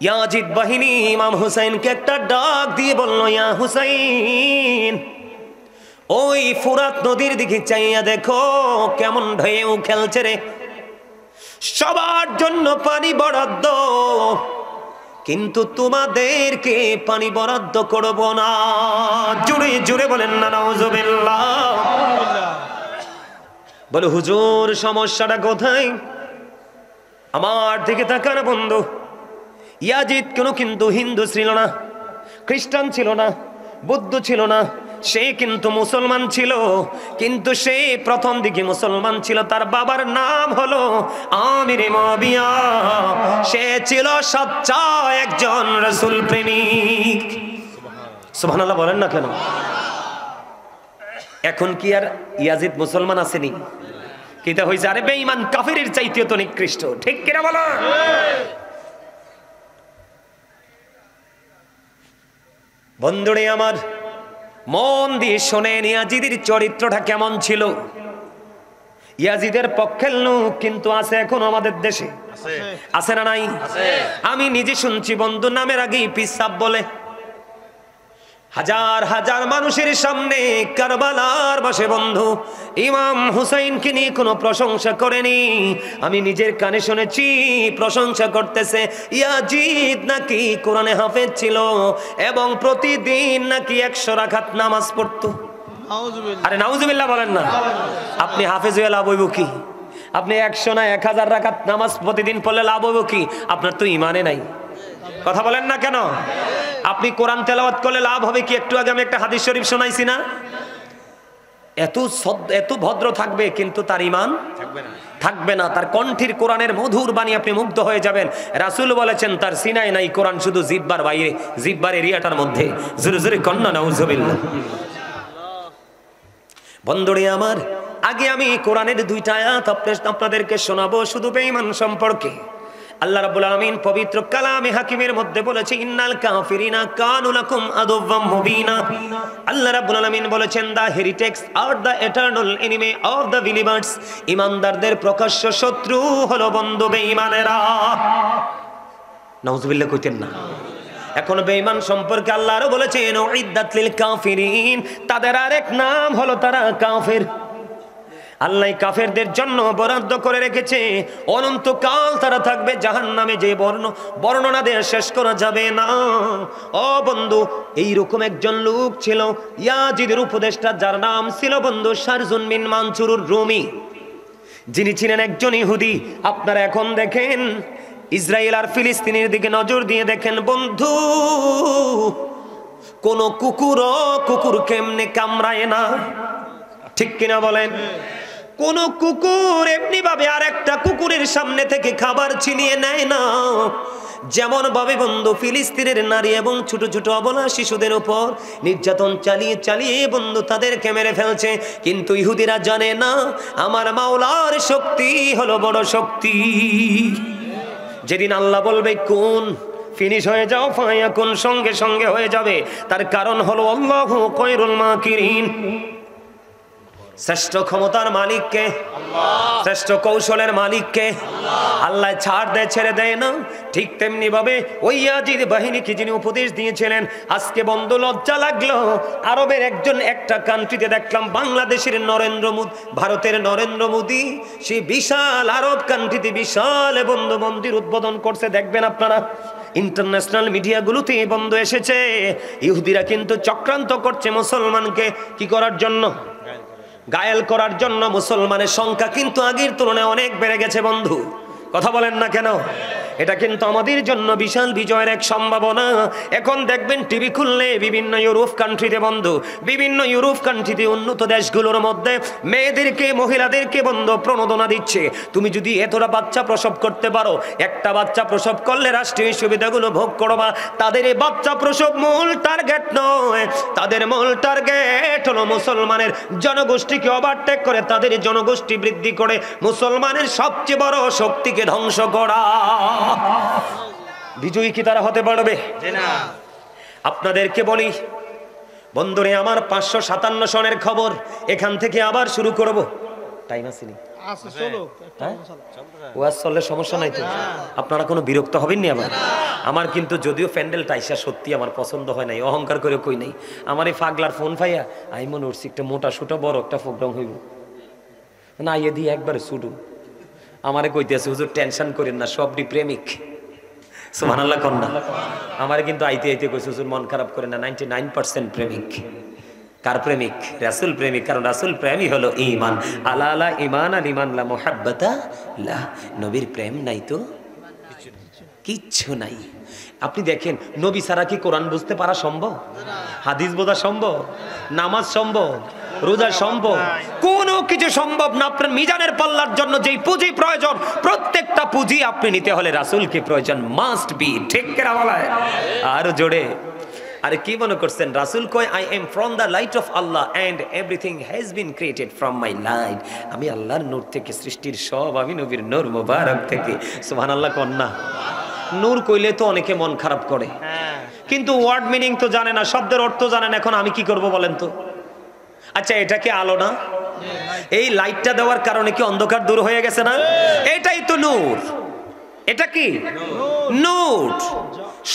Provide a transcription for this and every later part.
Yazid বাহিনী ইমাম হুসাইনকে একটা ডাক দিয়ে বলল, ইয়া হুসাইন, ওই ফুরাত নদীর দিকে চাইয়া দেখো কেমন ঢেউ খেলছে রে। সবার জন্য পানি বরাদ্দ, কিন্তু তোমাদেরকে পানি বরাদ্দ করব না। জুড়ে জুড়ে বলেন না নাউজুবিল্লাহ। বলে হুজুর সমস্যাটা কোথায়? আমার দিকে তাকান বন্ধু। ইয়াজিদ কিন্তু হিন্দু ছিল না, খ্রিস্টান ছিল না, বৌদ্ধ ছিল না, সে কিন্তু মুসলমান ছিল। কিন্তু সে প্রথম দিকে মুসলমান ছিল। তার বাবার নাম হলো আমির মুআবিয়া। সে ছিল সচ্চা একজন রাসূল প্রেমিক। সুবহানাল্লাহ বলেন না কেন? এখন কি আর ইয়াজিদ মুসলমান আসেনি? কিটা হইছে? আরে বেঈমান কাফিরের চাইতেও তো নিকৃষ্ট। ঠিক কিনা বলো? বন্ধুরে আমার, মন দিয়ে শোনেন ইয়াজিদের চরিত্রটা কেমন ছিল। ইয়াজিদের পক্ষের লোক কিন্তু আছে এখন আমাদের দেশে, আছে না নাই? আমি নিজে শুনছি বন্ধু, নামের আগেই পিসাব বলে। হাজার হাজার মানুষের সামনে কারবালার বসে বন্ধু ইমাম হুসাইনকে নিয়ে কোনো প্রশংসা করেনি। আমি নিজের কানে শুনেছি প্রশংসা করতেছে ইয়াজিদ নাকি কোরআনে হাফেজ ছিল এবং প্রতিদিন নাকি 100 রাকাত নামাজ পড়তো। আরে নাউজুবিল্লাহ বলেন না। আপনি হাফেজ হয়ে লাভ হইব কি? আপনি 100 না 1000 রাকাত নামাজ প্রতিদিন পড়লে লাভ হইব কি? আপনার তো ইমানে নাই। কথা বলেন না কেন? আপনি কোরআন তেলাওয়াত করলে লাভ হবে কি? একটু আগে আমি একটা হাদিস শরীফ শোনাইছি না? এত ভদ্র থাকবে কিন্তু তার ঈমান থাকবে না। তার কণ্ঠের কোরআনের মধুর বাণী আপনি মুগ্ধ হয়ে যাবেন। রাসূল বলেছেন তার সিনায় নাই কোরআন, শুধু জিহ্বার বাইরে, জিহ্বার এরিয়াটার মধ্যে। জোরে জোরে কন্না নাউজুবিল্লাহ। বন্ধুরে আমার, আগে আমি কোরআনের 2টা আয়াত আপনাদেরকে শোনাবো শুধু বেঈমান সম্পর্কে। আল্লাহ রাব্বুল আলামিন পবিত্র কালামে হাকিমের মধ্যে বলেছে, ইন্নাল কাফিরিনা কানু লাকুম আদুওয়াম মুবিনা। আল্লাহ রাব্বুল আলামিন বলেছেন, the heretics are the eternal enemy of the believers. ঈমানদারদের প্রকাশ্য শত্রু হলো বন্ধু বেঈমানেরা। নাউজুবিল্লাহ কইতেন না? এখন বেঈমান সম্পর্কে আল্লাহ আরো বলেছেন, উইদ্দাত লিল কাফিরিন, তাদের আরেক নাম হলো তারা কাফের। আল্লাহ কাফেরদের জন্য বরাদ্দ করে রেখেছে অনন্তকাল তারা থাকবে জাহান্নামে, যে বর্ণনা দিয়ে শেষ করা যাবে না। ও বন্ধু, এইরকম একজন লোক ছিল ইয়াজিদের উপদেষ্টা, যার নাম ছিল বন্ধু শারজুন বিন মানসুরুর রুমি, যিনি ছিলেন একজন ইহুদি। আপনারা এখন দেখেন ইসরায়েল আর ফিলিস্তিনের দিকে নজর দিয়ে দেখেন বন্ধু, কোন কুকুর কেমনে কামড়ায় না। ঠিক কিনা বলেন? কোন কুকুর এমনি ভাবে আর একটা কুকুরের সামনে থেকে খাবার ছিনিয়ে নেয় না, যেমন ভাবে বন্ধু ফিলিস্তিনের নারী এবং ছোট ছোট অবলা শিশুদের উপর নির্যাতন চালিয়ে চালিয়ে বন্ধু তাদেরকে মেরে ফেলছে। কিন্তু ইহুদিরা জানে না আমার মাওলার শক্তি হলো বড় শক্তি। যেদিন আল্লাহ বলবে কোন ফিনিশ হয়ে যাও, ফায়াকুন, সঙ্গে সঙ্গে হয়ে যাবে। তার কারণ হলো আল্লাহু খায়রুল মাকিরিন। শ্রেষ্ঠ ক্ষমতার মালিককে, শ্রেষ্ঠ কৌশলের মালিককে আল্লাহ ছাড় দেয়, ছেড়ে দেয় না। ঠিক তেমনি ভাবে ওই ইয়াজিদ বাহিনীকে যিনি উপদেশ দিয়েছিলেন, আজকে বন্ধু লজ্জা লাগলো, আরবের একটা কান্ট্রিতে দেখলাম বাংলাদেশের নরেন্দ্র মোদি, ভারতের নরেন্দ্র মোদি, সেই বিশাল আরব কান্ট্রিতে বিশাল বন্ধু মন্দির উদ্বোধন করছে। দেখবেন আপনারা ইন্টারন্যাশনাল মিডিয়াগুলোতে বন্ধু এসেছে। ইহুদিরা কিন্তু চক্রান্ত করছে মুসলমানকে কি করার জন্য? গায়েল করার জন্য। মুসলমানের সংখ্যা কিন্তু আগের তুলনায় অনেক বেড়ে গেছে বন্ধু। কথা বলেন না কেন? এটা কিন্তু আমাদের জন্য বিশাল বিজয়ের এক সম্ভাবনা। এখন দেখবেন টিভি খুললে বিভিন্ন ইউরোপ কান্ট্রিতে বন্ধু, বিভিন্ন ইউরোপ কান্ট্রিতে উন্নত দেশগুলোর মধ্যে মেয়েদেরকে, মহিলাদেরকে বন্ধু প্রণোদনা দিচ্ছে। তুমি যদি এতটা বাচ্চা প্রসব করতে পারো, একটা বাচ্চা প্রসব করলে রাষ্ট্রীয় সুবিধাগুলো ভোগ করবা। তাদের এই বাচ্চা প্রসব মূল টার্গেট নয়, তাদের মূল টার্গেট হলো মুসলমানের জনগোষ্ঠীকে ওভারটেক করে, তাদের জনগোষ্ঠী বৃদ্ধি করে মুসলমানের সবচেয়ে বড় শক্তিকে ধ্বংস করা। বিজয়ী কি তারা হতে পারবে? আপনাদেরকে বলি বন্ধুরে আমার, 557 সনের খবর এখান থেকে আবার শুরু করব। টাইম আছে নি? ওয়াজ চললে সমস্যা নাই তো? আপনারা কোনো বিরক্ত হবেন নি? আমার কিন্তু যদিও প্যান্ডেলটা আইসা সত্যি আমার পছন্দ হয় নাই, অহংকার করে কই নাই। আমার এই পাগলার ফোন পাইয়া আমি মনে করছি একটা মোটা সুটা বড় একটা প্রোগ্রাম হইব না, ইয়ে দিয়ে একবারে ছুটু আমারে কইতেছে হুজুর টেনশন করেন না, সবটি প্রেমিক। সুবহানাল্লাহ কন্যা আমারে কিন্তু আইতে আইতে কইছে হুজুর মন খারাপ করেন না, 99% প্রেমিক। কার প্রেমিক? রাসূল প্রেমিক। কারণ রাসূল প্রেমই হলো ঈমান। আলা আলা ঈমান আল ঈমান লা মুহাব্বাতা লা। নবীর প্রেম নাই তো কিচ্ছু নাই। আপনি দেখেন নবী ছাড়া কি কোরআন বুঝতে পারা সম্ভব? হাদিস বোঝা সম্ভব? নামাজ সম্ভব? রোজা সম্ভব? কোনো কিছু সম্ভব না। আপনার মিজানের পাল্লার জন্য যেই পুঁজি প্রয়োজন, প্রত্যেকটা পুঁজি আপনি নিতে হলে রাসূলকে প্রয়োজন, মাস্ট বি। ঠিক কেনা বলা আর জোরে। আরে কি মনে করছেন রাসূল কয় I am from the light of Allah and everything has been created from my light. আমি আল্লাহর নূর থেকে, সৃষ্টির সব আমি নবীর নূর মোবারক থেকে। সুবহানাল্লাহ কন্যা। নূর কইলে তো অনেকে মন খারাপ করে, কিন্তু ওয়ার্ড মিনিং তো জানে না, শব্দের অর্থ জানে না। এখন আমি কি করব বলেন তো? আচ্ছা এটা কি আলো না? এই লাইটটা দেওয়ার কারণে কি অন্ধকার দূর হয়ে গেছে না? এটাই তো নূর। এটা কি নূর?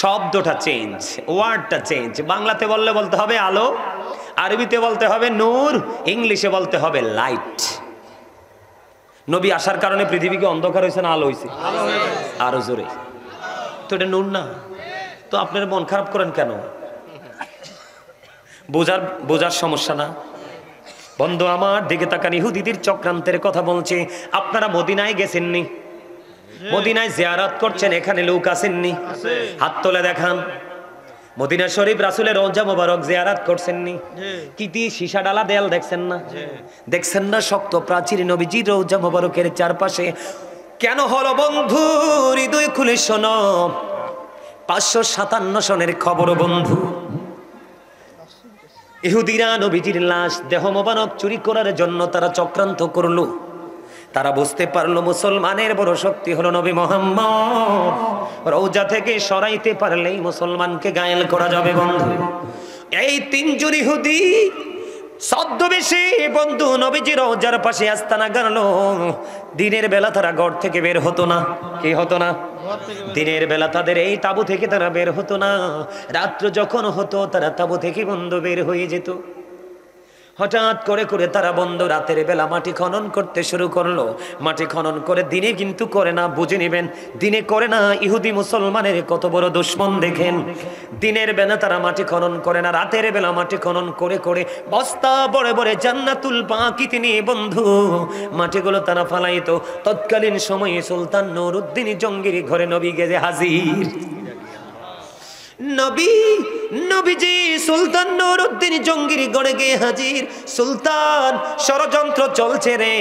শব্দটা চেঞ্জ, ওয়ার্ডটা চেঞ্জ। বাংলাতে বললে বলতে হবে আলো, আরবিতে বলতে হবে নূর, ইংলিশে বলতে হবে লাইট। নবী আসার কারণে পৃথিবীকে অন্ধকার হয়েছে না আলো হয়েছে? আরো জোরে। তো এটা নূর না? তো আপনারা মন খারাপ করেন কেন? বোঝার সমস্যা না? বন্ধু আমার দিকে তাকান, ইহুদিদের চক্রান্তের কথা বলছে। আপনারা মদিনায় গেছেননি? মদিনায় জিয়ারত করছেন, এখানে লোক আসেননি? হাত তুলে দেখান। মদিনা শরীফ রাসূলের রওজা মোবারক জিয়ারত করছেননি? কি দিয়ে সীসা ডালা দেয়াল দেখছেন না? দেখছেন না শক্ত প্রাচীর নবীজির রওজা মোবারকের চারপাশে? কেন হলো বন্ধু? হৃদয় খুলে শোনো, 557 সনের খবর বন্ধু। ইহুদিরা নবীজির লাশ দেহ মোবারক চুরি করার জন্য তারা চক্রান্ত করলো। তারা বুঝতে পারলো মুসলমানের বড় শক্তি হলো নবী মুহাম্মদ। রওজা থেকে সরাইতে পারলেই মুসলমানকে গায়েল করা যাবে বন্ধু। এই তিনজন ইহুদি ছদ্মবেশে বন্ধু নবীজির রওজার পাশে আস্তানা গাড়লো। দিনের বেলা তারা ঘর থেকে বের হতো না। কি হতো না? দিনের বেলা তাদের এই তাঁবু থেকে তারা বের হতো না। রাত্র যখন হতো তারা তাঁবু থেকে বন্ধু বের হয়ে যেত। হঠাৎ করে করে তারা বন্ধু রাতের বেলা মাটি খনন করতে শুরু করলো। মাটি খনন করে, দিনে কিন্তু করে না, বুঝে নেবেন, দিনে করে না। ইহুদি মুসলমানের কত বড় দুশমন দেখেন। দিনের বেলা তারা মাটি খনন করে না, রাতের বেলা মাটি খনন করে করে বস্তা বড় বড় জান্নাতুল বাকিতে নিয়ে বন্ধু মাটিগুলো তারা ফালাইতো। তৎকালীন সময়ে সুলতান নুরউদ্দিন জঙ্গির ঘরে নবী গেজে হাজির। নবীজি সুলতান নুরউদ্দিন জঙ্গির গড়ে গিয়ে হাজির। সুলতান ষড়যন্ত্র চলছে রে,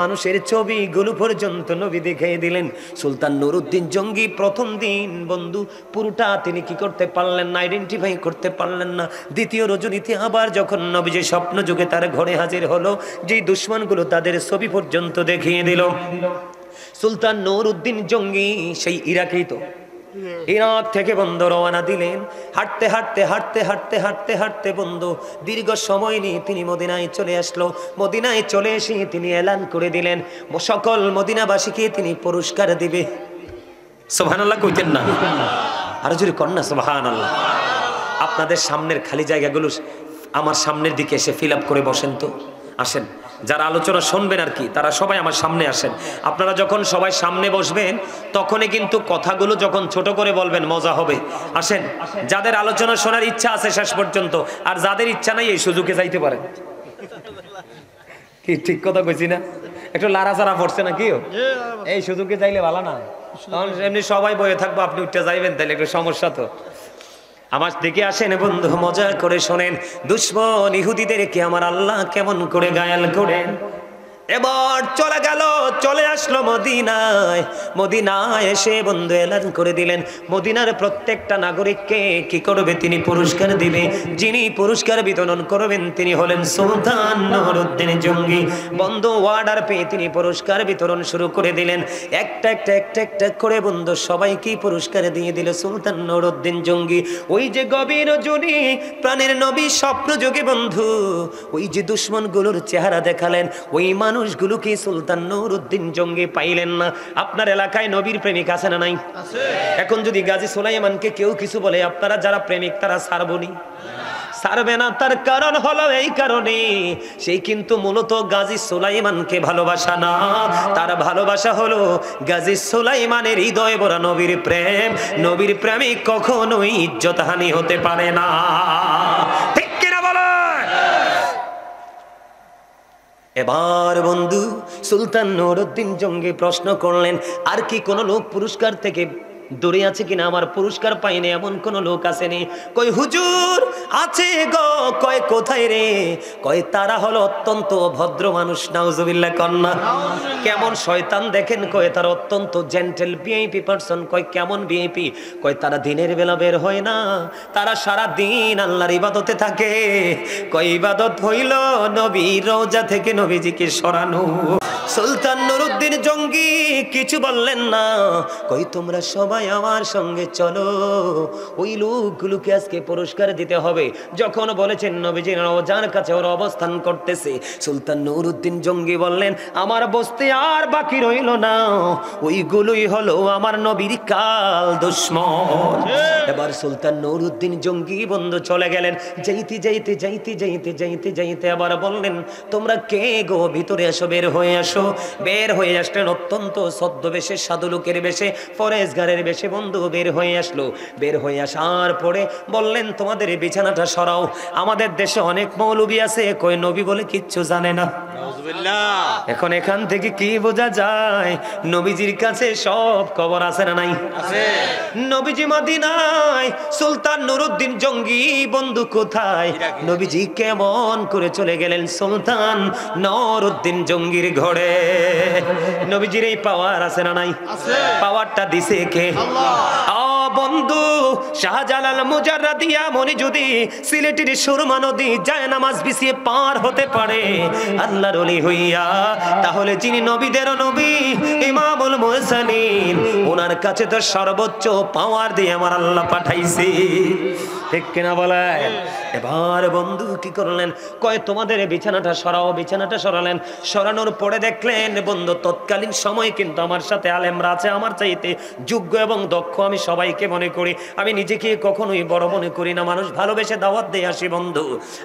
মানুষের ছবিগুলো পর্যন্ত নবী দেখিয়ে দিলেন। সুলতান নুরউদ্দিন জঙ্গি প্রথম দিন বন্ধু পুরোটা তিনি কি করতে পারলেন না, আইডেন্টিফাই করতে পারলেন না। দ্বিতীয় রজনীতে আবার যখন নবীজি স্বপ্ন যুগে তার ঘরে হাজির হলো, যেই দুশমনগুলো তাদের ছবি পর্যন্ত দেখিয়ে দিল। সুলতান নুরউদ্দিন জঙ্গি সেই ইরাকেই তো, ইরাক থেকে বন্ধু রওনা দিলেন। হাঁটতে হাঁটতে হাঁটতে হাঁটতে হাঁটতে হাঁটতে বন্ধু দীর্ঘ সময় নিয়ে তিনি মদিনায় চলে আসলো। মদিনায় চলে এসে তিনি এলান করে দিলেন সকল মদিনাবাসীকে তিনি পুরস্কার দিবে। সুবহানাল্লাহ কইতেন না? আরো জোরে কন্যা সুবহানাল্লাহ। আপনাদের সামনের খালি জায়গাগুলো আমার সামনের দিকে এসে ফিল আপ করে বসেন তো। আসেন, যারা আলোচনা শুনবেন আর কি, তারা সবাই আমার সামনে আসেন। আপনারা যখন সবাই সামনে বসবেন তখনই কিন্তু কথাগুলো যখন ছোট করে বলবেন মজা হবে। আসেন, যাদের আলোচনা শোনার ইচ্ছা আছে শেষ পর্যন্ত, আর যাদের ইচ্ছা নাই এই সুযোগে যাইতে পারেন। কি ঠিক কথা কইছি না? একটু লাড়াচাড়া পড়ছে না কি? এই সুযোগে যাইলে ভালো না, তখন এমনি সবাই বয়ে থাকবো, আপনি উঠে যাইবেন, তাহলে একটু সমস্যা তো। আমার দিকে আসেন বন্ধু, মজা করে শোনেন। দুশমন ইহুদিদেরকে আমার আল্লাহ কেমন করে গায়াল করেন। এবার চলে আসলো মদিনায়। মদিনায় এসে বন্ধু এলান করে দিলেন মদিনার প্রত্যেকটা নাগরিককে কি করবে? তিনি পুরস্কার দিবে। যিনি পুরস্কার বিতরণ করবেন তিনি হলেন সুলতান নুরউদ্দিন জঙ্গি। বন্ধু অর্ডার পেয়ে তিনি পুরস্কার বিতরণ শুরু করে দিলেন। একটা করে বন্ধু সবাইকে পুরস্কার দিয়ে দিল সুলতান নুরউদ্দিন জঙ্গি। ওই যে গভীর রজনী প্রাণের নবী স্বপ্ন যোগে বন্ধু ওই যে দুশমনগুলোর চেহারা দেখালেন, ওই মানুষগুলোকে সুলতান নুরউদ্দিন জঙ্গি পাইলেন না। আপনার এলাকায় নবীর প্রেমিক আছে না নাই? এখন যদি গাজী সুলাইমানকে কেউ কিছু বলে, আপনারা যারা প্রেমিক তারা ছাড়বনি? ছাড়বে না। তার কারণ হলো এই কারণে, সেই কিন্তু মূলত গাজী সুলাইমানকে ভালোবাসা না, তার ভালোবাসা হলো গাজী সুলাইমানের হৃদয় ভরা নবীর প্রেম। নবীর প্রেমিক কখনোই ইজ্জতহানি হতে পারে না, ঠিক কিনা বলে? এবার বন্ধু সুলতান নুরউদ্দিন জঙ্গি প্রশ্ন করলেন, আর কি কোনো লোক পুরস্কার থেকে দূরে আছে কিনা? আমার পুরস্কার পাইনি এমন কোন লোক আসেনি? কই হুজুর আছে গো। কয় কোথায় রে? কয় তারা হলো অত্যন্ত ভদ্র মানুষ। নাউজুবিল্লাহ কন্যা। কেমন শয়তান দেখেন। কয় তারা অত্যন্ত জেন্টেল ভিআইপি পারসন। কয় কেমন ভিআইপি? কয় তারা দিনের বেলা বের হয় না, তারা সারা দিন আল্লাহর ইবাদতে থাকে। কয় ইবাদত হইল নবীর রওজা থেকে নবীজিকে সরানো। সুলতান নুরউদ্দিন জঙ্গি কিছু বললেন না। কই তোমরা সবাই আমার সঙ্গে চলো, ওই লোকগুলোকে আজকে পুরস্কার দিতে হবে। যখন বলেছেন নবীজির রওজার কাছে ওরা অবস্থান করতেছে, সুলতান নুরউদ্দিন জঙ্গি বললেন আমার বসতে আর বাকি রইল না, ওইগুলোই হলো আমার নবীর কাল দুশমন। এবার সুলতান নুরউদ্দিন জঙ্গি বন্ধু চলে গেলেন। যাইতে যাইতে যাইতে যাইতে যাইতে যাইতে আবার বললেন তোমরা কে গো, ভিতরে এসো, বের হয়ে আসো। বের হয়ে আসলেন অত্যন্ত ছদ্মবেশে, সাধু লোকের বেশে, ফরেজগারের বেশে বন্ধু বের হয়ে আসলো। বের হয়ে আসার পরে বললেন তোমাদের বিছানাটা সরাও। আমাদের দেশে অনেক মৌলবী আছে, কই নবী বলে কিচ্ছু জানে না। এখন এখান থেকে কি বোঝা যায়? নবীজির কাছে সব খবর আছে না নাই? নবীজি মদিনায়, সুলতান নুরউদ্দিন জঙ্গি বন্ধু কোথায়? নবীজি কেমন করে চলে গেলেন সুলতান নুরউদ্দিন জঙ্গির ঘরে। নবীজির এই পাওয়ার আছে না নাই? পাওয়ারটা দিছে কে? বন্ধু শাহজালাল মুজাররাদিয়া মনি যদি সিলেটের সুরমা নদী যায় নামাজ বিছিয়ে পার হতে পারে আল্লাহর ওলি হইয়া, তাহলে যিনি নবীদের নবী ইমামুল মুরসালিন, ওনার কাছে তো সর্বোচ্চ পাওয়ার দিয়ে আমার আল্লাহ পাঠাইছে, ঠিক কিনা বলে? এবার বন্ধু কি করলেন? কয় তোমাদের বিছানাটা সরাও। বিছানাটা সরালেন। সরানোর পরে দেখলেন বন্ধু তৎকালীন সময় কিন্তু আমার সাথে আলেমরা আছে আমার চাইতে যোগ্য এবং দক্ষ। আমি সবাইকে মনে করি, আমি নিজেকে কখনোই বড় মনে করি না, মানুষ ভালোবেসে দাওয়াত দিয়ে আসি। বন্ধু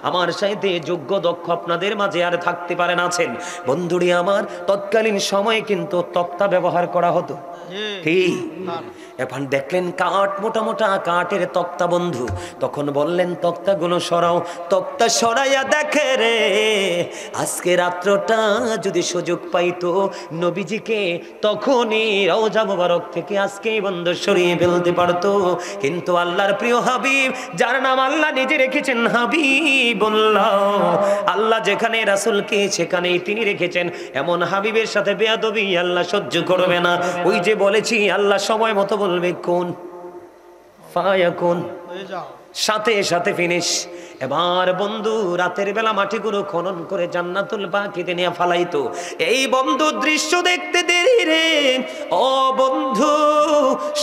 আমার চাইতে যোগ্য দক্ষ আপনাদের মাঝে আর থাকতে পারেন, আছেন। বন্ধুরি আমার তৎকালীন সময়ে কিন্তু তক্তা ব্যবহার করা হতো। কি এখন দেখলেন কাঠ, মোটা মোটা কাঠের তক্তা বন্ধু। তখন বললেন তক্তাগুলো সরাও। তক্তা সরাইয়া দেখে রে আজকে রাত্রটা যদি সুযোগ পাইতো নবীজিকে তখনই রওজা মোবারক থেকে আজকেই বন্ধু সরিয়ে ফেলতে পারতো। কিন্তু আল্লাহর প্রিয় হাবিব, যার নাম আল্লাহ নিজে রেখেছেন হাবিবুল্লাহ, আল্লাহ যেখানে রাসূলকে সেখানেই তিনি রেখেছেন, এমন হাবিবের সাথে বেয়াদবি আল্লাহ সহ্য করবে না। ওই যে বলেছি আল্লাহ সময় মতো বলবে কোন ফায়াকুন, সাথে সাথে ফিনিশ। এবার বন্ধু রাতের বেলা মাটিগুলো খনন করে জান্নাতুল বাকিতে নিয়ে ফালাইতো। এই বন্ধু দৃশ্য দেখতে দেরি রে ও বন্ধু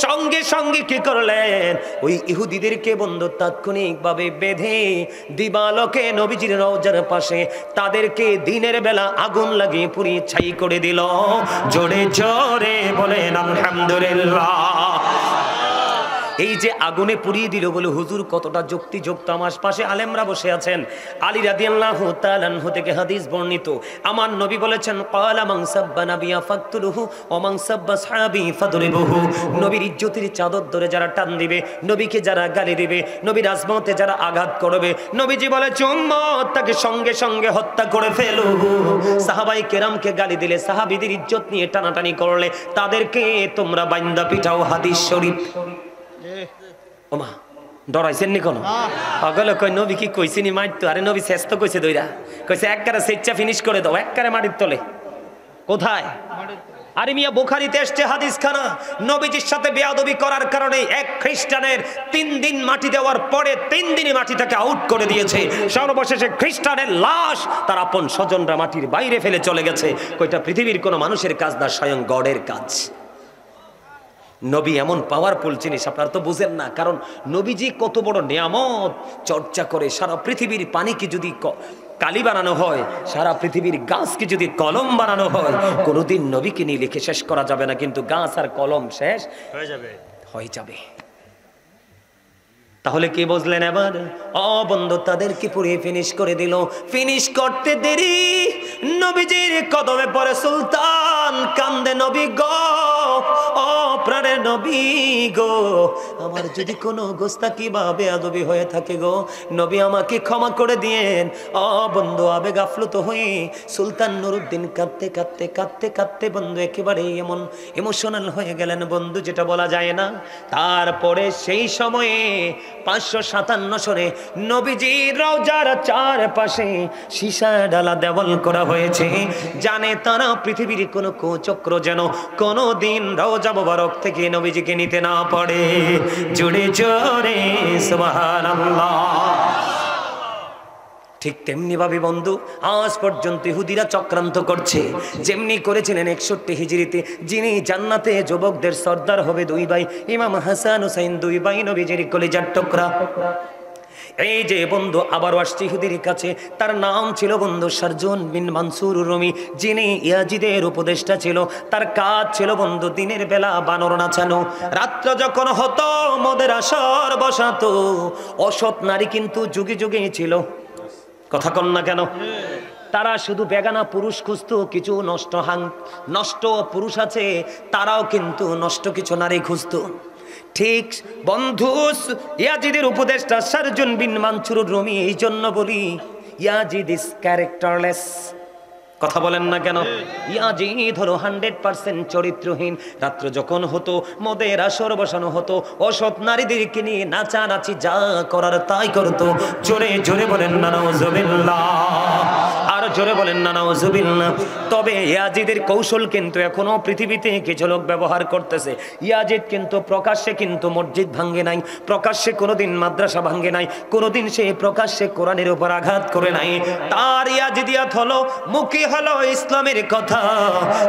সঙ্গে সঙ্গে কি করলেন? ওই ইহুদিদেরকে বন্ধু তাৎক্ষণিকভাবে বেঁধে দিবালোকে নবীজির রওজার পাশে তাদেরকে দিনের বেলা আগুন লাগিয়ে পুড়িয়ে ছাই করে দিল। জোরে জোরে বলেন আলহামদুলিল্লাহ। এই যে আগুনে পুড়িয়ে দিল বলে হুজুর কতটা যুক্তিযুক্ত। আমার পাশে আলেমরা বসে আছেন। আলী রাদিয়াল্লাহু তাআলা আনহু থেকে হাদিস বর্ণিত, আমার নবী বলেছেন ক্বালা মান সাব্বা নাবিয়া ফাকতুলহু ওয়া মান সাব্বা সাহাবী ফাদরিবুহু। নবীর ইজ্জতের চাদর ধরে যারা টান দিবে, নবীকে যারা গালি দিবে, নবীর আজমতে যারা আঘাত করবে, নবীজি বলেছে উম্মত তাকে সঙ্গে সঙ্গে হত্যা করে ফেলো। সাহাবায়ে কেরামকে গালি দিলে, সাহাবীদের ইজ্জত নিয়ে টানাটানি করলে তাদেরকে তোমরা বাইন্দা পিটাও। হাদিস শরীফ। ওমা ডরাইছেন নি কোন? পাগল কই নবী কি কইছিনি মারতো? আরে নবী শেষ তো কইছে দইরা, কইছে একবারে সেচ্চা ফিনিশ করে দাও, একবারে মাটির তলে। কোথায়? আরে মিয়া বুখারীতে এসেছে হাদিস খানা, নবীজির সাথে বেয়াদবি করার কারণে এক খ্রিস্টানের 3 দিন মাটি দেওয়ার পরে 3 দিনই মাটি থেকে আউট করে দিয়েছে। সর্বশেষে খ্রিস্টানের লাশ তার আপন স্বজনরা মাটির বাইরে ফেলে চলে গেছে। কইটা পৃথিবীর কোনো মানুষের কাজ না, স্বয়ং গডের কাজ। নবী এমন পাওয়ারফুল জিনিস আপনারা তো বুঝেন না, কারণ নবীজি কত বড় নিয়ামত চর্চা করে। সারা পৃথিবীর পানিকে যদি কালি বানানো হয়, সারা পৃথিবীর গাছকে যদি কলম বানানো হয়, কোনোদিন নবীকে নিয়ে লিখে শেষ করা যাবে না, কিন্তু গাছ আর কলম শেষ হয়ে যাবে। তাহলে কি বুঝলেন এবার? বন্ধু তাদেরকে পুড়িয়ে ফিনিশ করে দিল। ফিনিশ করতে দেরি, নবীজির কদমে পড়ে সুলতান, কান্দে নবী গো, ও প্রাণের নবী গো, আমার যদি কোনো গোস্তাকি বা বেয়াদবি হয়ে থাকে গো নবী, আমাকে ক্ষমা করে দিয়েন। বন্ধু আবেগ আপ্লুত হয়ে সুলতান নুরুদ্দিন কাঁদতে কাঁদতে কাঁদতে কাঁদতে বন্ধু একেবারে এমন ইমোশনাল হয়ে গেলেন বন্ধু, যেটা বলা যায় না। তারপরে সেই সময়ে 557 সনে নবীজির রওজার চারপাশে সীসা ডালা দেওয়াল করা হয়েছে, জানে তারা পৃথিবীর কোনো কুচক্র যেন কোনোদিন রওজা মোবারক থেকে নবীজিকে নিতে না পারে। জোরে জোরে সুবহানাল্লাহ। ঠিক তেমনি ভাবে বন্ধু আজ পর্যন্ত ইহুদিরা চক্রান্ত করছে, যেমনি করেছিলেন 61 হিজরিতে, যিনি জান্নাতে যুবকদের সর্দার হবে 2 ভাই, ইমাম হাসান হুসাইন 2 ভাই, নবীজির কলিজার টুকরা। এই যে বন্ধু আবারও আসছে ইহুদির কাছে, তার নাম ছিল বন্ধু শারজুন বিন মানসুর রুমি, যিনি ইয়াজিদের উপদেষ্টা ছিল। তার কাজ ছিল বন্ধু দিনের বেলা বানর নাচানো, রাত্র যখন হতো মদের আসর বসাতো। অসৎ নারী কিন্তু যুগে যুগে ছিল, কথা কন না কেন? তারা শুধু বেগানা পুরুষ খুঁজতো, কিছু নষ্ট পুরুষ আছে, তারাও কিন্তু নষ্ট কিছু নারী খুঁজতো। ঠিক বন্ধু ইয়াজিদের উপদেষ্টা শারজুন বিন মানসুর রুমি, এই জন্য বলি ইয়াজিদ ইজ ক্যারেক্টারলেস। কথা বলেন না কেন? ইয়াজিদ হলো 100% চরিত্রহীন। রাত্র যখন হতো মদের আসর বসানো হতো, অসৎ নারীদেরকে নিয়ে নাচানাচি যা করার তাই করতো। জোরে জোরে বলেন না নাউজুবিল্লাহ, আর জোরে বলেন না নাউজুবিল্লাহ। তবে ইয়াজিদের কৌশল কিন্তু এখনো পৃথিবীতে কিছু লোক ব্যবহার করতেছে। ইয়াজিদ কিন্তু প্রকাশ্যে কিন্তু মসজিদ ভাঙ্গে নাই, প্রকাশ্যে কোনোদিন মাদ্রাসা ভাঙ্গে নাই, কোনোদিন সে প্রকাশ্যে কোরআনের উপর আঘাত করে নাই। তার ইয়াজিদিয়াত হলো মুখে হলো ইসলামের কথা,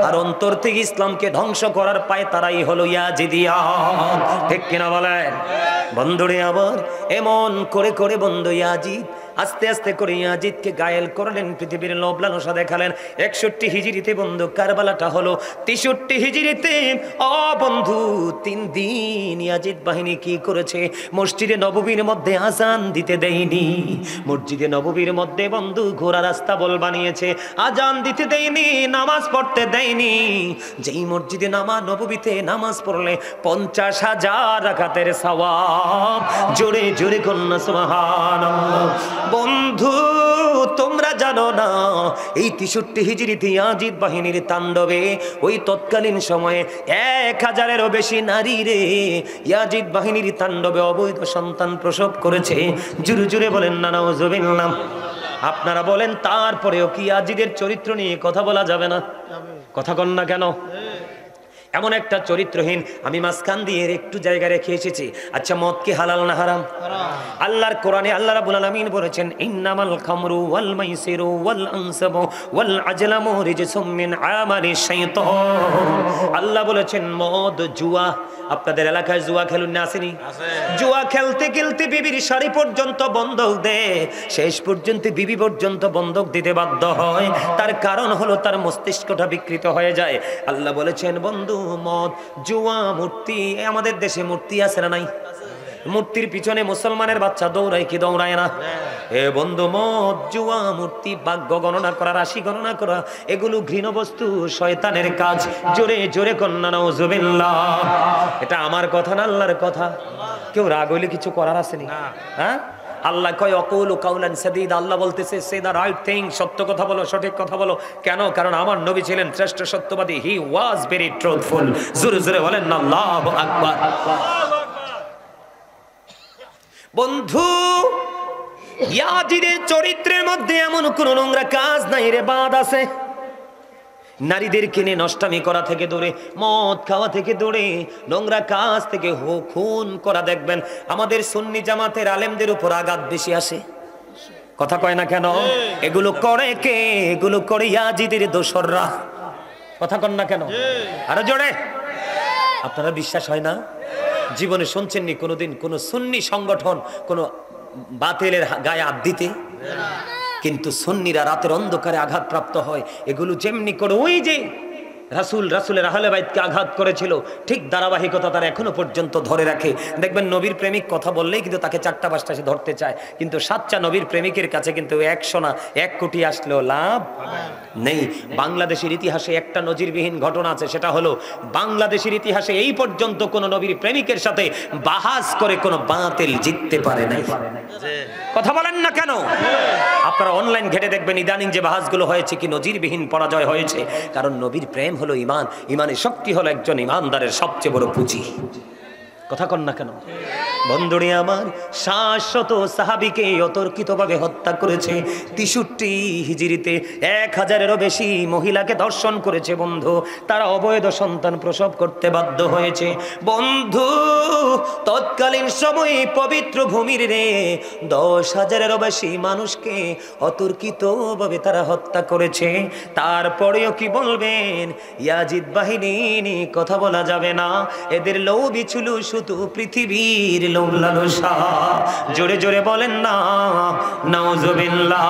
আর অন্তর থেকে ইসলামকে ধ্বংস করার পায় তারাই হলো ইয়াজিদিয়াত। ঠিক কিনা বলেন বন্ধুরে? আবার এমন করে করে বন্ধু ইয়াজিদ আস্তে আস্তে করে ইয়াজিদকে গায়েল করলেন, পৃথিবীর লোভ লালসা দেখালেন। 61 হিজরিতে বন্ধু কারবালাটা হলো। 63 হিজরিতে বন্ধু 3 দিন ইয়াজিদ বাহিনী কি করেছে? মসজিদে নববীর মধ্যে আজান দিতে দেয়নি। মসজিদে নববীর মধ্যে বন্ধু ঘোড়া রাস্তা বল বানিয়েছে, আজান দিতে দেয়নি, নামাজ পড়তে দেয়নি। যেই মসজিদে নববীতে নামাজ পড়লে 50,000 রাকাতের সওয়াব। জোরে জোরে কন্যা সুবহানাল্লাহ। বন্ধু তোমরা জানো না, এই 63 হিজরিতে ইয়াজিদ বাহিনীর তাণ্ডবে ওই তৎকালীন সময়ে 1000-এরও বেশি নারী রে ইয়াজিদ বাহিনীর তাণ্ডবে অবৈধ সন্তান প্রসব করেছে। জুরে জুরে বলেন না নাউজুবিল্লাহ। আপনারা বলেন তারপরেও কি ইয়াজিদের চরিত্র নিয়ে কথা বলা যাবে না? কথা কন না কেন? এমন একটা চরিত্রহীন। আমি মাঝখান দিয়ে একটু জায়গা রেখে এসেছি। আচ্ছা, মদ কি হালাল না হারাম? আল্লাহর কোরআনে আল্লাহ রাব্বুল আলামিন বলেছেন, ইন্নামাল খামরু ওয়াল মাইসিরু ওয়াল আনসাবু ওয়াল আজলামু রিজসুম মিন আমালি শাইতান। আল্লাহ বলেছেন মদ, জুয়া। আপনাদের এলাকায় জুয়া খেলুন না আসেনি? জুয়া খেলতে খেলতে বিবির শাড়ি পর্যন্ত বন্ধক দেয়, শেষ পর্যন্ত বিবি পর্যন্ত বন্ধক দিতে বাধ্য হয়। তার কারণ হলো তার মস্তিষ্কটা বিকৃত হয়ে যায়। আল্লাহ বলেছেন বন্ধু মদ, জুয়া, মূর্তি। আমাদের দেশে মূর্তি আছে না নাই? মূর্তির পিছনে মুসলমানের বাচ্চা দৌড়ায় কি দৌড়ায় না? এ বন্ধু মদ, জুয়া, মূর্তি, ভাগ্য গণনা করা, রাশি গণনা করা, এগুলো ঘৃণ বস্তু, শয়তানের কাজ। জোরে জোরে কন্যা নাউজুবিল্লাহ। এটা আমার কথা না, আল্লাহর কথা। কেউ রাগ হইলে কিছু করার আছে নি? হ্যাঁ, আল্লাহ কয় অকুলু কাউলান সাদীদা। আল্লাহ বলতেছে সে দা রাইট থিং, সত্য কথা বলো, সঠিক কথা বলো। কেন? কারণ আমার নবী ছিলেন শ্রেষ্ঠ সত্যবাদী। হি ওয়াজ ভেরি ট্রুথফুল। জোরে জোরে বলেন না আল্লাহু আকবার। বন্ধু ইয়াজিদের চরিত্রের মধ্যে এমন কোন নোংরা কাজ নাই রে, বাদ আছে। নারীদের কিনে নষ্টামি করা থেকে দূরে, মদ খাওয়া থেকে দূরে, নোংরা কাজ থেকে খুন করা। দেখবেন আমাদের সুন্নি জামাতের আলেমদের উপর আঘাত বেশি আসে। কথা কয় না কেন? এগুলো করে কে? এগুলো করে ইয়াজিদের দোসররা। কথা কন না কেন? আরো জোরে। আপনারা বিশ্বাস হয় না? জীবনে শুনছেননি কোনোদিন কোন সুন্নি সংগঠন কোন বাতিলের গায়ে হাত দিতে? কিন্তু সুন্নিরা রাতের অন্ধকারে আঘাতপ্রাপ্ত হয়। এগুলো যেমনি করে ওই যে রাসূলের আহলে বাইতকে আঘাত করেছিল, ঠিক ধারাবাহিকতা তারা এখনো পর্যন্ত ধরে রাখে। দেখবেন নবীর প্রেমিক কথা বললেই কিন্তু তাকে 4টা 5টা সে ধরতে চায়, কিন্তু সাচ্চা নবীর প্রেমিকের কাছে কিন্তু 100 না 1 কোটি আসলেও লাভ নেই। বাংলাদেশের ইতিহাসে একটা নজিরবিহীন ঘটনা আছে, সেটা হলো বাংলাদেশের ইতিহাসে এই পর্যন্ত কোন নবীর প্রেমিকের সাথে বাহাস করে কোন বাতিল জিততে পারে নাই। কথা বলেন না কেন? আপনারা অনলাইন ঘেটে দেখবেন ইদানিং যে বাহাসগুলো হয়েছে কি নজিরবিহীন পরাজয় হয়েছে। কারণ নবীর প্রেম হলো ঈমান, ঈমানের শক্তি হলো একজন ঈমানদারের সবচেয়ে বড় পুঁজি। কথা কন না কেন? বন্ধুরে আমার, 700 সাহাবীকে অতর্কিতভাবে হত্যা করেছে। 63 হিজরিতে 1000-এরও বেশি মহিলাকে ধর্ষণ করেছে বন্ধু। তারা অবৈধ সন্তান প্রসব করতে বাধ্য হয়েছে বন্ধু। তৎকালীন সময়ে পবিত্র ভূমির রে 10,000-এরও বেশি মানুষকে অতর্কিতভাবে তারা হত্যা করেছে। তারপরেও কি বলবেন? ইয়াজিদ বাহিনী নিয়ে কথা বলা যাবে না। এদের লোভই ছিল শুধু পৃথিবীর লোভ লালসা। জোরে জোরে বলেন না নাউজুবিল্লাহ।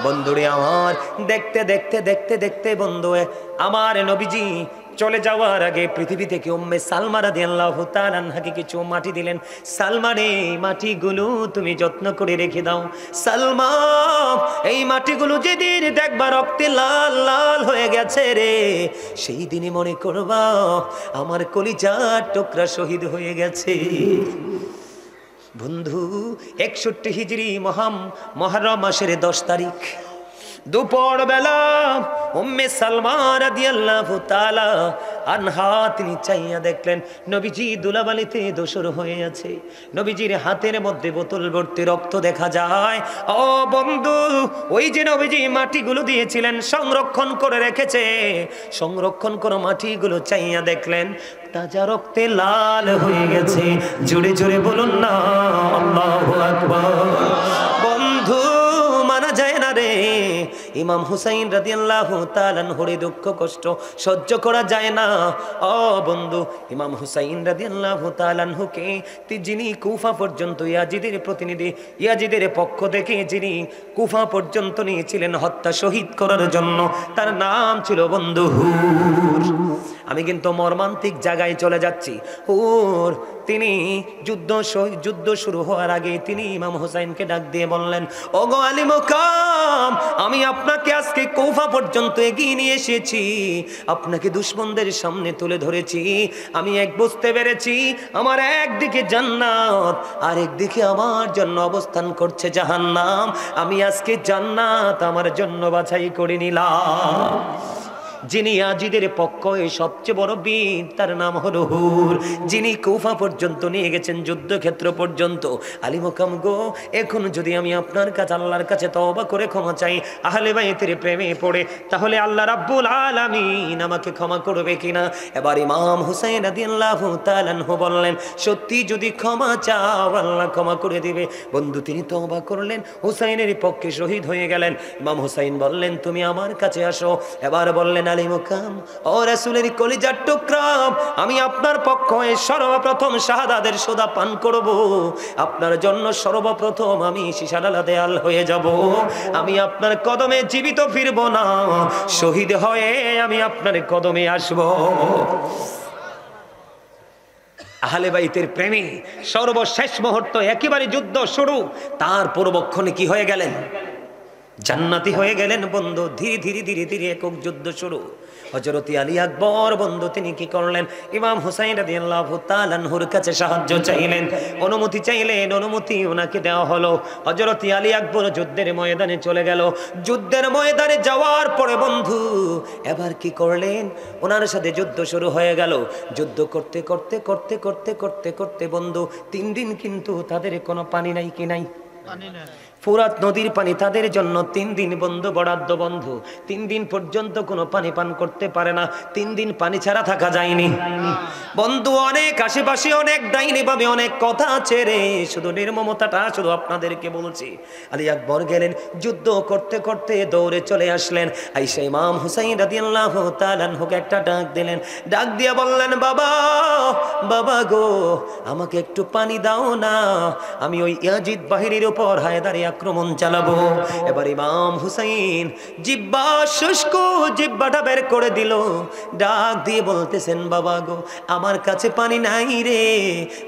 বন্ধুরে আমার, দেখতে দেখতে দেখতে দেখতে বন্ধু আমার নবীজি চলে যাওয়ার আগে পৃথিবী থেকে উম্মে সালমা রাদিয়াল্লাহু তাআলা আনহাকে কিছু মাটি দিলেন। সালমা রে, মাটিগুলো তুমি যত্ন করে রেখে দাও। সালমা, এই মাটিগুলো যেদিন দেখবা রক্তে লাল লাল হয়ে গেছে রে, সেই দিনই মনে করবা আমার কলিজার টুকরা শহীদ হয়ে গেছে। বন্ধু, 61 হিজরি মুহররম মাসের 10 তারিখ দুপুর বেলা উম্মে সালমা রাদিয়াল্লাহু তাআলা আনহা তিনি চাইয়া দেখলেন নবীজি দুলাবালিতে দোসর হয়ে আছে। নবীজির হাতের মধ্যে বোতল ভর্তি রক্ত দেখা যায়। ও বন্ধু, ওই যে নবীজি মাটিগুলো দিয়েছিলেন সংরক্ষণ করে রেখেছে, সংরক্ষণ করে মাটিগুলো চাইয়া দেখলেন তাজা রক্তে লাল হয়ে গেছে। জোরে জোরে বলুন না আল্লাহু আকবার। বন্ধু, মানা যায় না রে, ইমাম হুসাইন রাদিয়াল্লাহু তাআলা আনহুর দুঃখ কষ্ট সহ্য করা যায় না। ও বন্ধু, ইমাম হুসাইন রাদিয়াল্লাহু তাআলা আনহুকে যিনি কুফা পর্যন্ত ইয়াজিদের প্রতিনিধি, ইয়াজিদের পক্ষ থেকে যিনি কুফা পর্যন্ত নিয়েছিলেন হত্যা শহীদ করার জন্য, তার নাম ছিল বন্ধু হুর। আমি কিন্তু মর্মান্তিক জায়গায় চলে যাচ্ছি। হুর তিনি যুদ্ধ শুরু হওয়ার আগে তিনি ইমাম হুসাইনকে ডাক দিয়ে বললেন, ওগো আলী মুকাম, আমি আপনাকে আজকে কুফা পর্যন্ত এগিয়ে নিয়ে এসেছি, আপনাকে দুশমনদের সামনে তুলে ধরেছি। আমি এক বুঝতে পেরেছি, আমার একদিকে জান্নাত আর একদিকে আমার জন্য অবস্থান করছে জাহান্নাম। আমি আজকে জান্নাত আমার জন্য বাছাই করে নিলাম। যিনি ইয়াজিদের পক্ষে সবচেয়ে বড় বীর, তার নাম হলো হুর, যিনি কুফা পর্যন্ত নিয়ে গেছেন, যুদ্ধক্ষেত্র পর্যন্ত। আলী মুকাম গো, এখন যদি আমি আপনার কাছে আল্লাহর কাছে তওবা করে ক্ষমা চাই, আহলে বাইতের প্রেমে পড়ে, তাহলে আল্লাহ রাব্বুল আলামিন আমাকে ক্ষমা করবে কিনা? এবার ইমাম হুসাইন রাদিয়াল্লাহু তাআলা আনহু বললেন, সত্যি যদি ক্ষমা চাও আল্লাহ ক্ষমা করে দিবে। বন্ধু, তিনি তওবা করলেন, হুসাইনের পক্ষে শহীদ হয়ে গেলেন। ইমাম হুসাইন বললেন, তুমি আমার কাছে আসো। এবার বললেন, আলী মুকাম, ও রাসূলের কলিজার টুকরা, আমি আপনার পক্ষে সর্বপ্রথম শাহাদাতের সোদা পান করব। আপনার জন্য সর্বপ্রথম আমি শিশাডালা দেয়াল হয়ে যাব। আমি আপনার কদমে জীবিত ফিরব না, শহীদ হয়ে আমি আপনার কদমে আসব। আহলে বাইতের প্রেমে সর্বশেষ মুহূর্ত, একেবারে যুদ্ধ শুরু, তার পূর্বক্ষণে কি হয়ে গেলেন? জান্নাতি হয়ে গেলেন বন্ধু। ধীরে ধীরে ধীরে ধীরে একক যুদ্ধ শুরু। হযরত আলী আকবর বন্ধু তিনি কি করলেন? ইমাম হুসাইন রাদিয়াল্লাহু তাআলা আনহুর কাছে সাহায্য চাইলেন, অনুমতি চাইলেন, অনুমতি ওনাকে দেওয়া হলো। হযরত আলী আকবর যুদ্ধের ময়দানে চলে গেল। যুদ্ধের ময়দানে যাওয়ার পরে বন্ধু এবার কি করলেন? ওনার সাথে যুদ্ধ শুরু হয়ে গেল। যুদ্ধ করতে করতে করতে করতে করতে করতে বন্ধু 3 দিন কিন্তু তাদের কোনো পানি নাই, কি নাই? পানি নাই। ফুরাত নদীর পানি তাদের জন্য 3 দিন বন্ধু বরাদ্দ। বন্ধু 3 দিন পর্যন্ত কোনো পানি পান করতে পারে না। 3 দিন পানি ছাড়া থাকা যায়নি বন্ধু। অনেক আশেপাশে অনেক ডাইনি ভাবে অনেক কথা আছে রে, শুধু নির্মমতাটা শুধু আপনাদেরকে বলছি। আলী আকবর গেলেন, যুদ্ধ করতে করতে দৌড়ে চলে আসলেন। আইসা ইমাম হুসাইন রাদিয়াল্লাহু তাআলা আনহুকে একটা ডাক দিলেন। ডাক দিয়ে বললেন, বাবা বাবা গো, আমাকে একটু পানি দাও না, আমি ওই ইয়াজিদ বাহিনীর উপর হায়দার আক্রমণ চালাবো। এবার ইমাম হুসাইন জিহ্বা শুষ্ক জিহ্বাটা বের করে দিল, ডাক দিয়ে বলতেছেন বাবা গো আমার কাছে পানি নাই রে,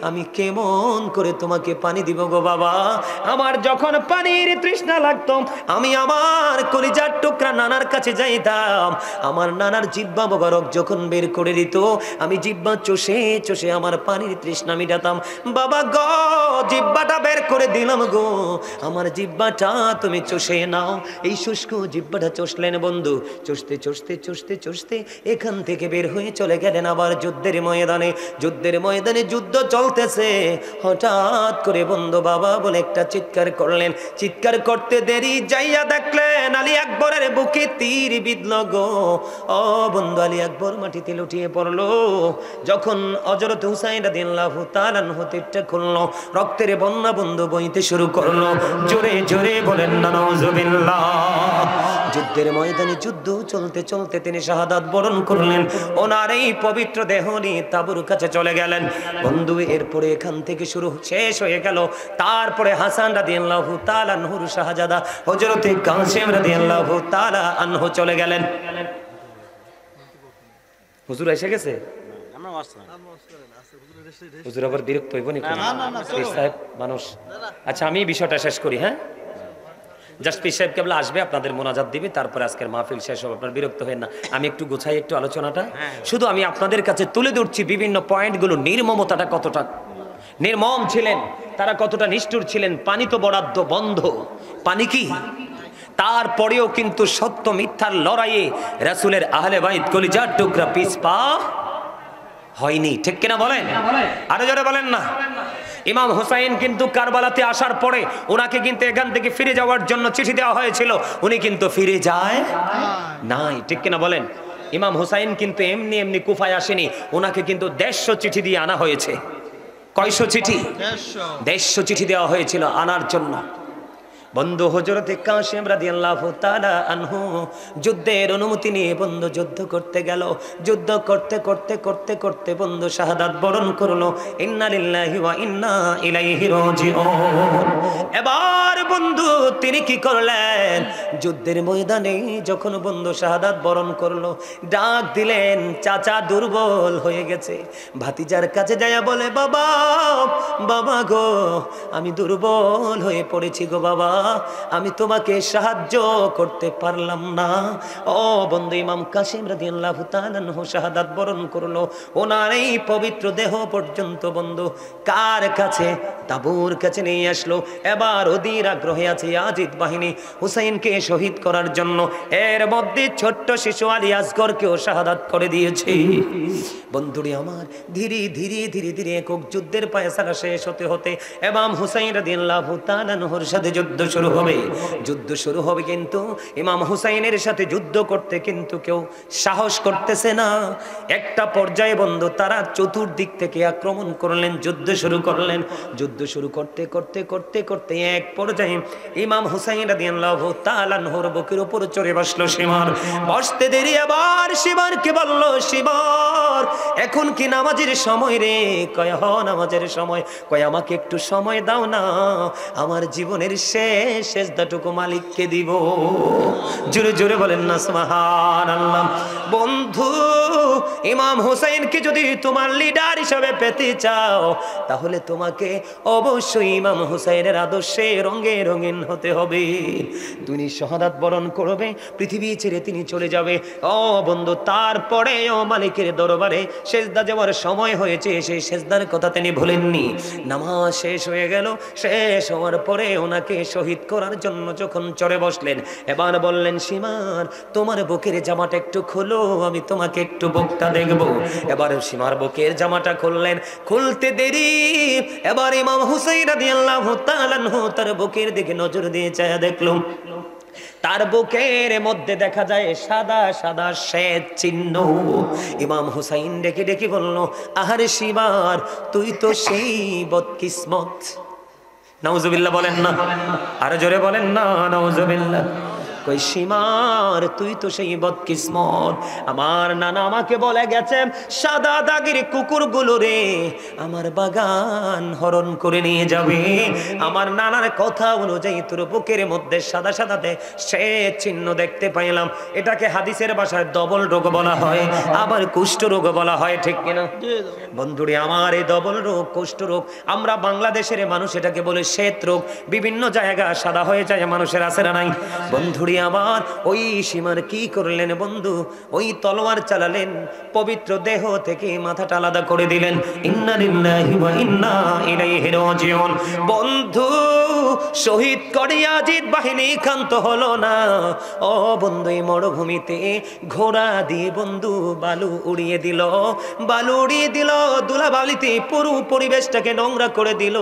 আমি কেমন করে তোমাকে পানি দিব গো বাবা। আমার যখন পানির তৃষ্ণা লাগতো আমি আমার কলিজার টুকরা নানার কাছে যাইতাম, আমার নানার জিহ্বা মোবারক যখন বের করে দিত আমি জিহ্বা চষে চষে আমার পানির তৃষ্ণা মিটাতাম। বাবা গো জিহ্বাটা বের করে দিলাম গো, আমার জিহ্বাটা তুমি চষে নাও। এই শুষ্ক জিহ্বাটা চষলেন বন্ধু, চষতে চষতে চষতে চষতে এখান থেকে বের হয়ে চলে গেলেন আবার যুদ্ধের ময়দানে। যুদ্ধের ময়দানে যুদ্ধ চলতেছে, হঠাৎ করে বন্ধু বাবা বলে একটা চিৎকার করলেন। চিৎকার করতে দেরি যাইয়া দেখলেন আলী আকবরের বুকে তীর বিঁধল গো। ও বন্ধু আলী আকবর মাটিতে লুটিয়ে পড়লো। যখন হযরত হুসাইন রাদিয়াল্লাহু তাআলা আনহু তীরটা খুললো, রক্তের বন্যা বন্ধু বইতে শুরু করলো। জোরে জোরে বলেন না নাউজুবিল্লাহ। যুদ্ধের ময়দানে যুদ্ধ চলতে চলতে তিনি শাহাদাত বরণ করলেন। ওনার এই পবিত্র দেহ নিয়ে তাঁবুর কাছে চলে গেলেন বন্ধু। এরপরে এখান থেকে শুরু শেষ হয়ে গেল। তারপরে হাসান রাদিয়াল্লাহু তাআলা আনহুর শাহজাদা হযরত কাসেম রাদিয়াল্লাহু তাআলা আনহু চলে গেলেন। হুজুর এসে গেছে? হুজুর আবার বিরক্ত হইব নি? সাহেব মানুষ। আচ্ছা আমি বিষয়টা শেষ করি। হ্যাঁ, জাস্ট পীর সাহেব কেবল আসবে, আপনাদের মোনাজাত দিবে, তারপরে আজকের মাহফিল শেষ হবে। আপনার বিরক্ত হয় না, আমি একটু গোছাই একটু আলোচনাটা। শুধু আমি আপনাদের কাছে তুলে ধরছি বিভিন্ন পয়েন্টগুলো, নির্মমতাটা কতটা নির্মম ছিলেন, তারা কতটা নিষ্ঠুর ছিলেন। পানি তো বরাদ্দ বন্ধ, পানি কি? তারপরেও কিন্তু সত্য মিথ্যার লড়াইয়ে রাসূলের আহলে বাইত কলিজার টুকরা পিছপা হয়নি। ঠিক কিনা বলেন? আরো জোরে বলেন না। ইমাম হুসাইন কিন্তু কারবালাতে আসার পরে ওনাকে কিন্তু এখান থেকে ফিরে যাওয়ার জন্য চিঠি দেওয়া হয়েছিল, উনি কিন্তু ফিরে যায় নাই। ঠিক কিনা বলেন? ইমাম হুসাইন কিন্তু এমনি এমনি কুফায় আসেনি, ওনাকে কিন্তু 150 চিঠি দিয়ে আনা হয়েছে। কয়শো চিঠি? 150 চিঠি দেওয়া হয়েছিল আনার জন্য। বন্ধু হযরত কাসেম রাদিয়াল্লাহু তাআলা আনহু যুদ্ধের অনুমতি নিয়ে বন্ধু যুদ্ধ করতে গেল। যুদ্ধ করতে করতে করতে করতে বন্ধু শাহাদাত বরণ করলো। ইন্না লিল্লাহি ওয়া ইন্না ইলাইহি রাজিউন। এবার বন্ধু তিনি কি করলেন? যুদ্ধের ময়দানে যখন বন্ধু শাহাদাত বরণ করলো, ডাক দিলেন চাচা দুর্বল হয়ে গেছে। ভাতিজার কাছে যায়া বলে বাবা বাবা গো আমি দুর্বল হয়ে পড়েছি গো বাবা, আমি তোমাকে সাহায্য করতে পারলাম না। ও বন্ধু ইমাম কাসেম রাদিয়াল্লাহু তাআলা আনহু শাহাদাত বরণ করলো। ওনার এই পবিত্র দেহ পর্যন্ত বন্ধু কার কাছে? তাবুর কাছে নিয়ে আসলো। এবার অধীর আগ্রহে আছে ইয়াজিদ বাহিনী হুসাইনকে শহীদ করার জন্য। এর মধ্যে ছোট্ট শিশু আলী আসগরকেও শাহাদাত করে দিয়েছে। বন্ধুরে আমার ধীরে ধীরে ধীরে ধীরে একক যুদ্ধের ফায়সালা শেষ হতে হতে ইমাম হুসাইন রাদিয়াল্লাহু তাআলা আনহুর সাথে যুদ্ধ শুরু হবে। যুদ্ধ শুরু হবে, কিন্তু ইমাম হুসাইনের সাথে যুদ্ধ করতে কিন্তু কেউ সাহস করতেছে না। একটা পর্যায়ে বন্ধু তারা চতুর্দিক থেকে আক্রমণ করলেন, যুদ্ধ শুরু করলেন। যুদ্ধ শুরু করতে করতে করতে করতে এক পর্যায়ে ইমাম হুসাইন রাদিয়াল্লাহু তাআলা আনহুর বুকের উপর চড়ে বসলো সীমার। বসতে দেরি আবার সীমারকে বলল সীমার এখন কি নামাজের সময় রে? কয় হ নামাজের সময়। কয় আমাকে একটু সময় দাও না, আমার জীবনের শেষ সেজদাটুকু মালিককে দিব। জোরে জোরে বলেন না সুবহানাল্লাহ। বন্ধু ইমাম হুসাইনকে যদি তোমার লিডার হিসেবে পেতে চাও তাহলে তোমাকে অবশ্যই ইমাম হুসাইনের আদর্শে রঙে রঙিন হতে হবে। তুমি শাহাদাত বরণ করবে, পৃথিবী ছেড়ে তিনি চলে যাবে। ও বন্ধু তারপরে ও মালিকের দরবারে সেজদা যাওয়ার সময় হয়েছে, সেই সেজদার কথা তিনি ভুলেননি। নামাজ শেষ হয়ে গেল, শেষ হওয়ার পরে ওনাকে শহীদ করার জন্য যখন চড়ে বসলেন, এবার বললেন সীমার তোমার বুকের জামাটা একটু খোলো, আমি তোমাকে একটু বুকটা দেখবো। এবার সীমার বুকের জামাটা খুললেন। খুলতে দেরি এবার ইমাম হুসাইন রাদিয়াল্লাহু তাআলা আনহু তার বুকের দিকে নজর দিয়ে চায়া দেখলো, তার বুকের মধ্যে দেখা যায় সাদা সাদা শ্বেত চিহ্ন। ইমাম হুসাইন ডেকে ডেকে বলল আহারে সীমার তুই তো সেই বদকিসমত। নাউজুবিল্লাহ বলেন না, আরো জোরে বলেন না নাউজুবিল্লাহ। কই সীমার তুই তো সেই বদকিসমত, আমার নানা আমাকে বলে গেছে সাদা দাগের কুকুরগুলো রে আমার বাগান হরণ করে নিয়ে যাবে। আমার নানার কথা অনুযায়ী তোর বুকের মধ্যে সাদা সাদাতে সে চিহ্ন দেখতে পাইলাম। এটাকে হাদিসের ভাষায় ডবল রোগ বলা হয়, আবার কুষ্ঠ রোগ বলা হয়, ঠিক কিনা বন্ধুরে? আমার এই ডবল রোগ, কুষ্ঠ রোগ, আমরা বাংলাদেশের মানুষ এটাকে বলে শ্বেত রোগ। বিভিন্ন জায়গা সাদা হয়ে যায় মানুষের, আছে না নাই? বন্ধুরে আমার ওই সীমার কি করলেন বন্ধু? ওই তলোয়ার চালালেন, পবিত্র দেহ থেকে মাথাটা আলাদা করে দিলেন। ইন্না লিল্লাহি ওয়া ইন্না ইলাইহি রাজিউন। বন্ধু শহীদ করে ইয়াজিদ বাহিনী ক্ষান্ত হলো না। ও বন্ধু এই মরুভূমিতে ঘোড়া দিয়ে বন্ধু বালু উড়িয়ে দিল, বালু উড়িয়ে দিল, ধুলাবালিতে পুরো পরিবেশটাকে নোংরা করে দিল।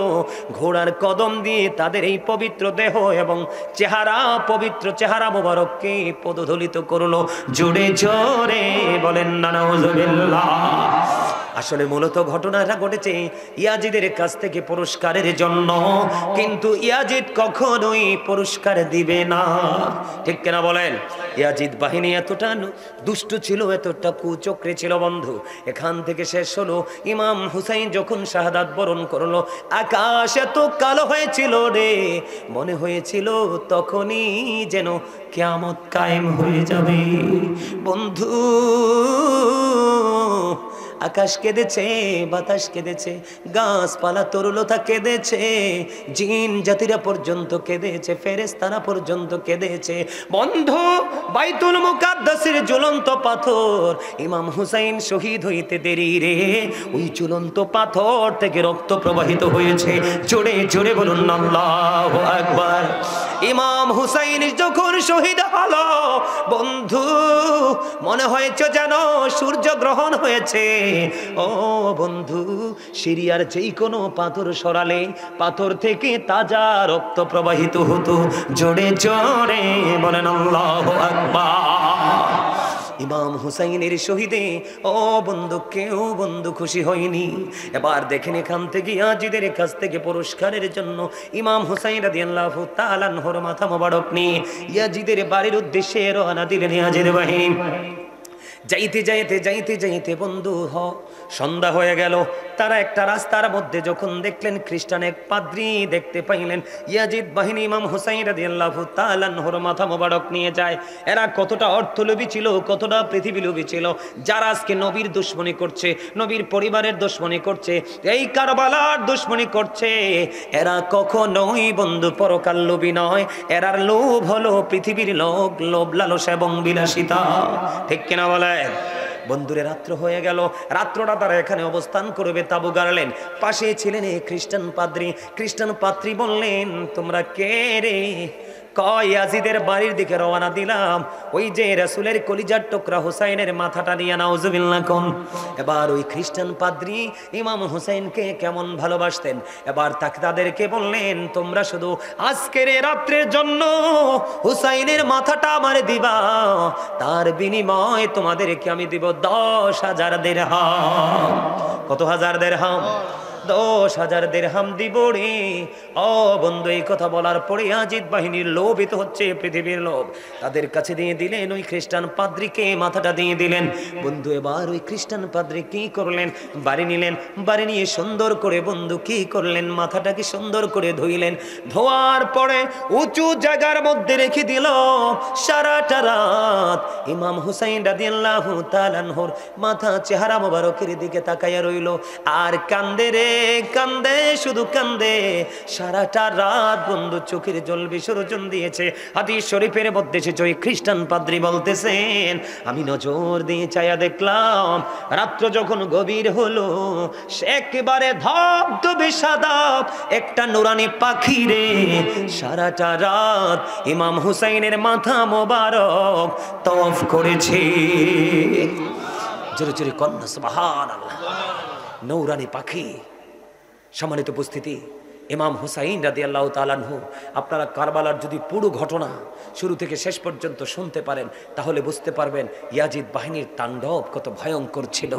ঘোড়ার কদম দিয়ে তাদের এই পবিত্র দেহ এবং চেহারা, পবিত্র চেহারা মোবারককে পদধূলিত করলো। জোরে জোরে বলেন না নাউজুবিল্লাহ। আসলে মূলত ঘটনাটা ঘটেছে ইয়াজিদের কাছ থেকে পুরস্কারের জন্য, কিন্তু ইয়াজিদ কখনোই পুরস্কার দিবে না, ঠিক কিনা বলেন? ইয়াজিদ বাহিনী এতটা দুষ্ট ছিল, এতটা কুচক্রে ছিল বন্ধু। এখান থেকে শেষ হলো। ইমাম হুসাইন যখন শাহাদাত বরণ করলো, আকাশ এত কালো হয়েছিল রে, মনে হয়েছিল তখনই যেন কিয়ামত কায়েম হয়ে যাবে বন্ধু। আকাশ কেঁদেছে, বাতাস কেঁদেছে, গাছপালা তরুলতা কেঁদেছে, জিন জাতিরা পর্যন্ত কেঁদেছে, ফেরেশতারা পর্যন্ত কেঁদেছে বন্ধু। বাইতুল মুকাদ্দাসের জ্বলন্ত পাথর, ইমাম হুসাইন শহীদ হইতে দেরি রে, ওই জ্বলন্ত পাথর থেকে রক্ত প্রবাহিত হয়েছে। জোরে জোরে বলুন আল্লাহু আকবার। ইমাম হুসাইন যখন শহীদ হলো বন্ধু, মনে হয়েছে যেন সূর্য গ্রহণ হয়েছে। ও বন্ধু, সিরিয়ার যেই কোনো পাথর সরালে পাথর থেকে তাজা রক্ত প্রবাহিত হতো। জোরে জোরে বলেন আল্লাহু আকবার। ইমাম হুসাইনের শহীদে ও বন্ধু কেউ বন্ধু খুশি হয়নি। এবার দেখেন এখান থেকে ইয়াজিদের কাছ থেকে পুরস্কারের জন্য ইমাম হুসাইন রাদিয়াল্লাহু তাআলা আনহুর মাথা মোবারক নিয়ে ইয়াজিদের বাড়ির উদ্দেশ্যে রওনা দিলেন ইয়াজিদ বাহিনী। যাইতে যাইতে যাইতে যাইতে বন্ধু সন্ধ্যা হয়ে গেল। তারা একটা রাস্তার মধ্যে যখন দেখলেন খ্রিস্টান এক পাদ্রী দেখতে পাইলেন, ইয়াজিদ বাহিনী ইমাম হুসাইন রাদিয়াল্লাহু তাআলা আনহুর মাথা মোবারক নিয়ে যায়। এরা কতটা অর্থলোভী ছিল, কতটা পৃথিবীলোভী ছিল, যারা আজকে নবীর দুশমনি করছে, নবীর পরিবারের দুশমনি করছে, এই কারবালার দুশমনি করছে, এরা কখনোই বন্ধু পরকাল লোভী নয়। এরার লোভ হলো পৃথিবীর লোভ লালসা এবং বিলাসিতা, ঠিক কিনা বলে বন্ধুরে? রাত্র হয়ে গেল, রাত্রটা তারা এখানে অবস্থান করবে, তাবু গাড়লেন। পাশে ছিলেন এই খ্রিস্টান পাদ্রী। খ্রিস্টান পাদ্রী বললেন, তোমরা কে রে? কয় ইয়াজিদের বাড়ির দিকে রওনা দিলাম, ওই যে রাসূলের কলিজার টুকরা হুসাইনের মাথাটা নিয়ে। নাউজুবিল্লাহ কোন। এবার ওই খ্রিস্টান পাদ্রী ইমাম হুসাইনকে কেমন ভালোবাসতেন, এবার তাদেরকে বললেন, তোমরা শুধু আজকের এই রাত্রের জন্য হুসাইনের মাথাটা আমারে দিবা, তার বিনিময়ে তোমাদেরকে আমি দিব 10,000 দিরহাম। কত হাজার দিরহাম? 10,000 দিরহাম দিব রে। ও বন্ধু, এই কথা বলার পরে ইয়াজিদ বাহিনীর লোভিত হচ্ছে পৃথিবীর লোভ, তাদের কাছে দিয়ে দিলেন ওই খ্রিস্টান পাদ্রীকে মাথাটা দিয়ে দিলেন। বন্ধু এবার ওই খ্রিস্টান পাদ্রী কি করলেন? বাড়ি নিলেন, বাড়ি নিয়ে সুন্দর করে বন্ধু কি করলেন? মাথাটাকে সুন্দর করে ধুইলেন। ধোয়ার পরে উঁচু জায়গার মধ্যে রেখে দিল। সারাটা রাত ইমাম হুসাইন রাদিয়াল্লাহু তাআলা আনহুর মাথা চেহারা মোবারকের দিকে তাকাইয়া রইল আর কান্দে রে, কান্দে, শুধু কান্দে। সারাটা রাত বন্ধু চোখের জল বিসর্জন দিয়েছে। হাদিস শরীফের মধ্যে এসেছে ওই খ্রিস্টান পাদ্রী বলতেছেন, আমি নজর দিয়ে চায়া দেখলাম রাত্র যখন গভীর হলো, একেবারে ধবধবে সাদা একটা নুরানি পাখি রে সারাটা রাত ইমাম হুসাইনের মাথা মোবারক তওয়াফ করেছে। জোরে জোরে কন্যা সুবহানাল্লাহ। নৌরানি পাখি। সম্মানিত উপস্থিতি, ইমাম হুসাইন রাদিয়াল্লাহু তাআলা আনহু, আপনারা কারবালার যদি পুরো ঘটনা শুরু থেকে শেষ পর্যন্ত শুনতে পারেন তাহলে বুঝতে পারবেন ইয়াজিদ বাহিনীর তাণ্ডব কত ভয়ঙ্কর ছিল।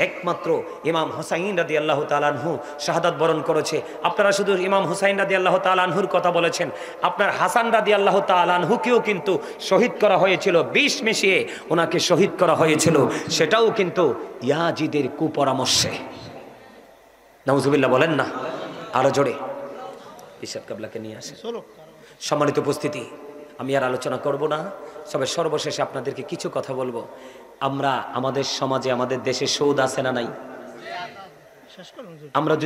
একমাত্র ইমাম হুসাইন রাদিয়াল্লাহু তাআলা আনহু শাহাদাত বরণ করেছে। আপনারা শুধু ইমাম হুসাইন রাদিয়াল্লাহু তাআলা আনহুর কথা বলেছেন, আপনার হাসান রাদিয়াল্লাহু তাআলা আনহুকেও কিন্তু শহীদ করা হয়েছিল, বিষ মিশিয়ে ওনাকে শহীদ করা হয়েছিল, সেটাও কিন্তু ইয়াজিদের কুপরামর্শে। নাউজুবিল্লাহ বলেন না, আরো জোরে। ইরশাদ কাবলাকে নিয়ে আসে। সম্মানিত উপস্থিতি, আমি আর আলোচনা করব না, সবাই সর্বশেষে আপনাদেরকে কিছু কথা বলবো। আমরা আমাদের সমাজে, আমাদের দেশে সুদ আছে না নাই? আমরা যদি